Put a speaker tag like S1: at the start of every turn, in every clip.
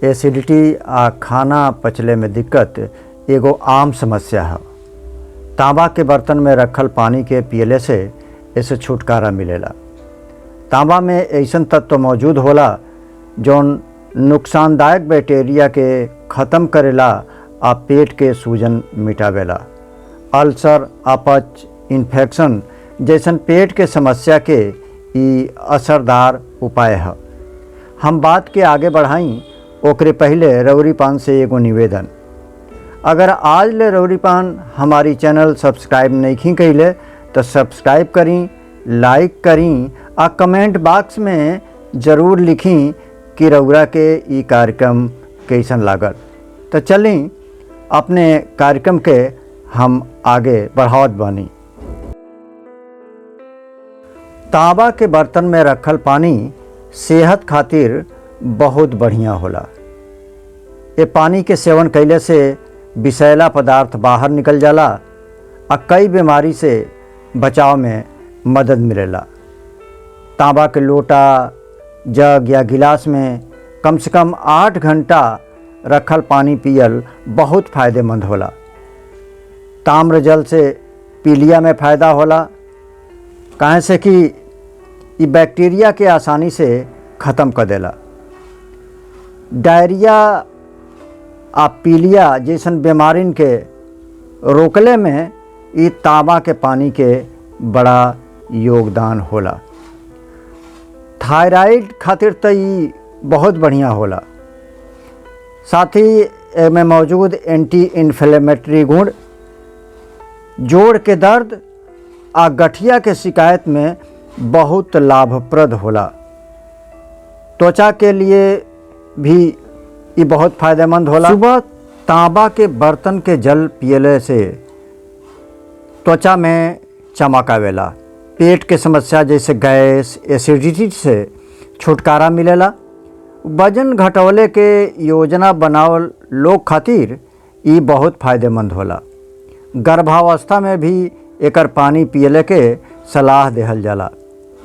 S1: Acidity आ खाना पचले में दिक्कत एगो आम समस्या है। तांबा के बर्तन में रखल पानी के पियले से इसे छुटकारा मिलेला। तांबा में ऐसन तत्व मौजूद होला जौन नुकसानदायक बैक्टीरिया के ख़त्म करेला आ पेट के सूजन मिटावेला। अल्सर, अपच, इन्फेक्शन जैसन पेट के समस्या के ई असरदार उपाय है। हम बात के आगे बढ़ाई ओकरे पहले रउरी पान से एगो निवेदन। अगर आज ले रउरी पान हमारी चैनल सब्सक्राइब नहीं कइले तो सब्सक्राइब करी, लाइक करी आ कमेंट बॉक्स में ज़रूर लिखी कि रउरा के ई कार्यक्रम कैसन लागल। तो चली अपने कार्यक्रम के हम आगे बढ़ावत बानी। तांबा के बर्तन में रखल पानी सेहत खातिर बहुत बढ़िया होला। ये पानी के सेवन कैले से विषैला पदार्थ बाहर निकल जाला आ कई बीमारी से बचाव में मदद मिलेला। तांबा के लोटा, जग या गिलास में कम से कम 8 घंटा रखल पानी पियल बहुत फ़ायदेमंद होला। ताम्र जल से पीलिया में फ़ायदा होला, काहे से कि ये बैक्टीरिया के आसानी से ख़त्म कर देला। डायरिया आ पीलिया जैसन बीमारिन के रोकले में ये तांबा के पानी के बड़ा योगदान होला। थायराइड खातिर तो ये बहुत बढ़िया होला। साथ ही में मौजूद एंटी इन्फ्लेमेटरी गुण जोड़ के दर्द आ गठिया के शिकायत में बहुत लाभप्रद होला। त्वचा के लिए भी ये बहुत फ़ायदेमंद होला। सुबह तांबा के बर्तन के जल पियले से त्वचा में चमक आवेला। पेट के समस्या जैसे गैस, एसिडिटी से छुटकारा मिलेला। वजन घटौले के योजना बनावल लोग खातिर ये बहुत फ़ायदेमंद होला। गर्भावस्था में भी एकर पानी पियले के सलाह देहल जाला।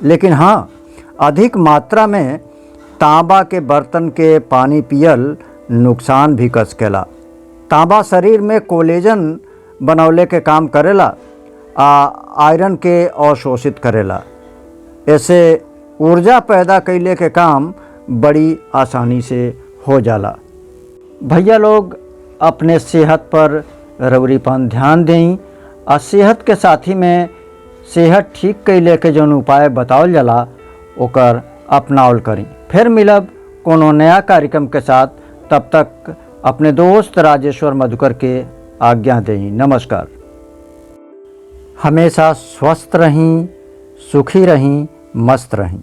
S1: लेकिन हाँ, अधिक मात्रा में तांबा के बर्तन के पानी पियल नुकसान भी कर सकेला। तांबा शरीर में कोलेजन बनौले के काम करेला आ आयरन के अवशोषित करेला। ऐसे ऊर्जा पैदा कैले के काम बड़ी आसानी से हो जाला। भैया लोग अपने सेहत पर रउरीपन ध्यान दें आ सेहत के साथी में सेहत ठीक कैले के जौन उपाय बतावल जाला ओकर अपनावल करी। फिर मिलब कोनो नया कार्यक्रम के साथ। तब तक अपने दोस्त राजेश्वर मधुकर के आज्ञा दें। नमस्कार। हमेशा स्वस्थ रहें, सुखी रहें, मस्त रहें।